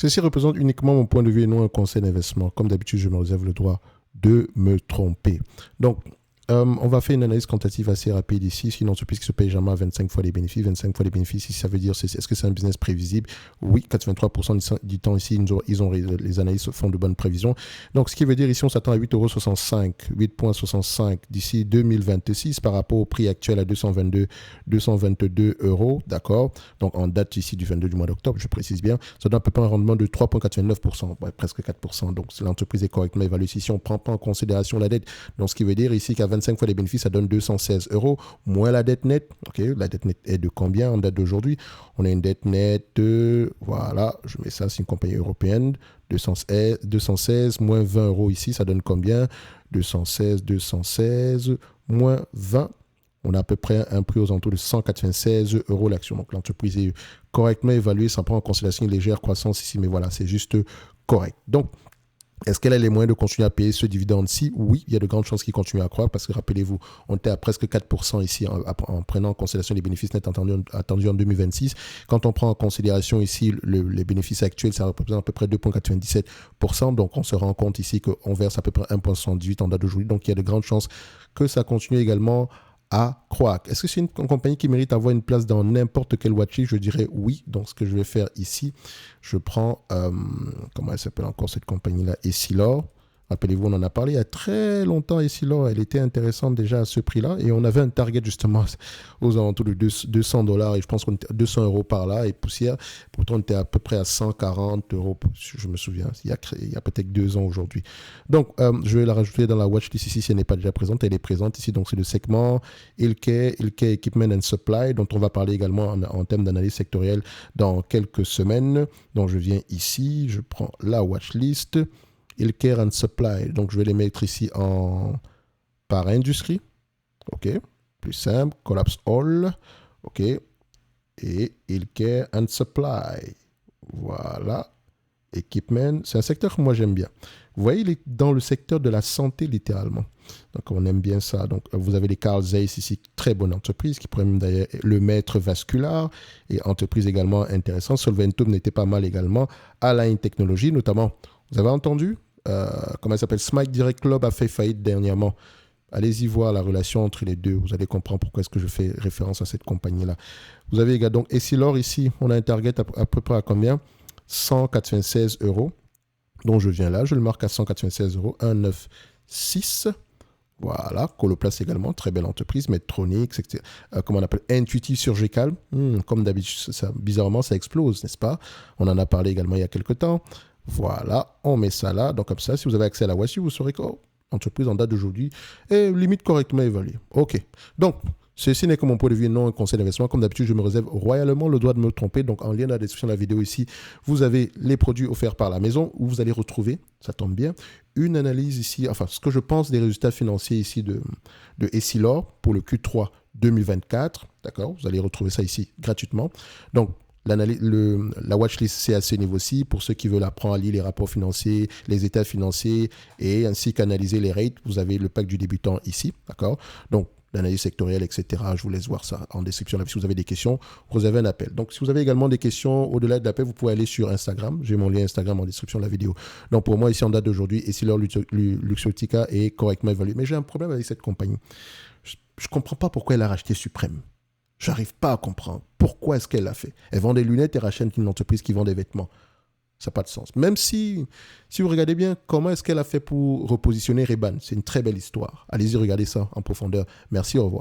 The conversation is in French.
Ceci représente uniquement mon point de vue et non un conseil d'investissement. Comme d'habitude, je me réserve le droit de me tromper. Donc, on va faire une analyse quantitative assez rapide ici. C'est une entreprise qui se paye jamais à 25 fois les bénéfices. 25 fois les bénéfices, ça veut dire, est-ce que c'est un business prévisible? Oui, 83% du temps ici, les analystes font de bonnes prévisions. Donc, ce qui veut dire ici, on s'attend à 8,65 €, 8,65 d'ici 2026 par rapport au prix actuel à 222 euros. D'accord? Donc, en date ici du 22 du mois d'octobre, je précise bien, ça donne à peu près un rendement de 3,89%, presque 4%. Donc, l'entreprise est correctement évaluée. Si on ne prend pas en considération la dette, donc ce qui veut dire ici qu'à 25 fois les bénéfices, ça donne 216 euros, moins la dette nette. Ok, la dette nette est de combien en date d'aujourd'hui? On a une dette nette, voilà, je mets ça, c'est une compagnie européenne, 216, moins 20 euros ici, ça donne combien? 216, moins 20. On a à peu près un prix aux alentours de 196 euros l'action. Donc l'entreprise est correctement évaluée, ça prend en considération une légère croissance ici, mais voilà, c'est juste correct. Donc, est-ce qu'elle a les moyens de continuer à payer ce dividende-ci? Oui, il y a de grandes chances qu'il continue à croître parce que, rappelez-vous, on était à presque 4% ici en prenant en considération les bénéfices nets attendus en 2026. Quand on prend en considération ici les bénéfices actuels, ça représente à peu près 2,97%. Donc, on se rend compte ici qu'on verse à peu près 1,78 en date d'aujourd'hui. Donc, il y a de grandes chances que ça continue également à croître. Est-ce que c'est une compagnie qui mérite d'avoir une place dans n'importe quel watchlist? Je dirais oui. Donc, ce que je vais faire ici, je prends, comment elle s'appelle encore cette compagnie-là? Essilor. Rappelez-vous, on en a parlé il y a très longtemps, Essilor. Elle était intéressante déjà à ce prix-là. Et on avait un target justement aux alentours de 200 $. Et je pense qu'on était à 200 euros par là et poussière. Pourtant, on était à peu près à 140 euros, je me souviens. Il y a peut-être 2 ans aujourd'hui. Donc, je vais la rajouter dans la watchlist ici si elle n'est pas déjà présente. Elle est présente ici. Donc, c'est le segment Healthcare Equipment and Supply, dont on va parler également en termes d'analyse sectorielle dans quelques semaines. Donc, je viens ici, je prends la watchlist. Healthcare and Supply. Donc, je vais les mettre ici par industrie. OK. Plus simple. Collapse All. OK. Et Healthcare and Supply. Voilà. Equipment. C'est un secteur que moi, j'aime bien. Vous voyez, il est dans le secteur de la santé, littéralement. Donc, on aime bien ça. Donc, vous avez les Carl Zeiss ici, très bonne entreprise, qui pourrait même d'ailleurs le maître vasculaire, et entreprise également intéressante. Solventum n'était pas mal également. Align Technology, notamment. Vous avez entendu comment elle s'appelle? Smite Direct Club a fait faillite dernièrement. Allez-y voir la relation entre les deux. Vous allez comprendre pourquoi est-ce que je fais référence à cette compagnie-là. Vous avez également donc Essilor ici. On a un target à peu près à combien? 196 euros. Donc je viens là, je le marque à 196 euros. 196. Voilà, Coloplast également, très belle entreprise, Medtronic, comment on appelle, Intuitive Surgical, comme d'habitude, bizarrement, ça explose, n'est-ce pas? On en a parlé également il y a quelques temps. Voilà, on met ça là. Donc comme ça, si vous avez accès à la voici, vous saurez que l'entreprise en date d'aujourd'hui est limite correctement évaluée. OK. Donc, ceci n'est que mon point de vue, non un conseil d'investissement. Comme d'habitude, je me réserve royalement le droit de me tromper. Donc, en lien dans la description de la vidéo ici, vous avez les produits offerts par la maison où vous allez retrouver, ça tombe bien, une analyse ici, enfin, ce que je pense des résultats financiers ici de Essilor pour le Q3 2024. D'accord? Vous allez retrouver ça ici gratuitement. Donc, la watchlist, c'est à ce niveau-ci. Pour ceux qui veulent apprendre à lire les rapports financiers, les états financiers et ainsi qu'analyser les rates, vous avez le pack du débutant ici. D'accord? Donc, l'analyse sectorielle, etc. Je vous laisse voir ça en description. Là, si vous avez des questions, vous avez un appel. Donc, si vous avez également des questions au-delà de l'appel, vous pouvez aller sur Instagram. J'ai mon lien Instagram en description de la vidéo. Donc, pour moi, ici, en date d'aujourd'hui, Essilor Luxottica est correctement évalué. Mais j'ai un problème avec cette compagnie. Je ne comprends pas pourquoi elle a racheté Suprême. Je n'arrive pas à comprendre. Pourquoi est-ce qu'elle l'a fait? Elle vend des lunettes et rachète une entreprise qui vend des vêtements. Ça n'a pas de sens. Même si vous regardez bien, comment est-ce qu'elle a fait pour repositionner Ray-Ban? C'est une très belle histoire. Allez-y, regardez ça en profondeur. Merci, au revoir.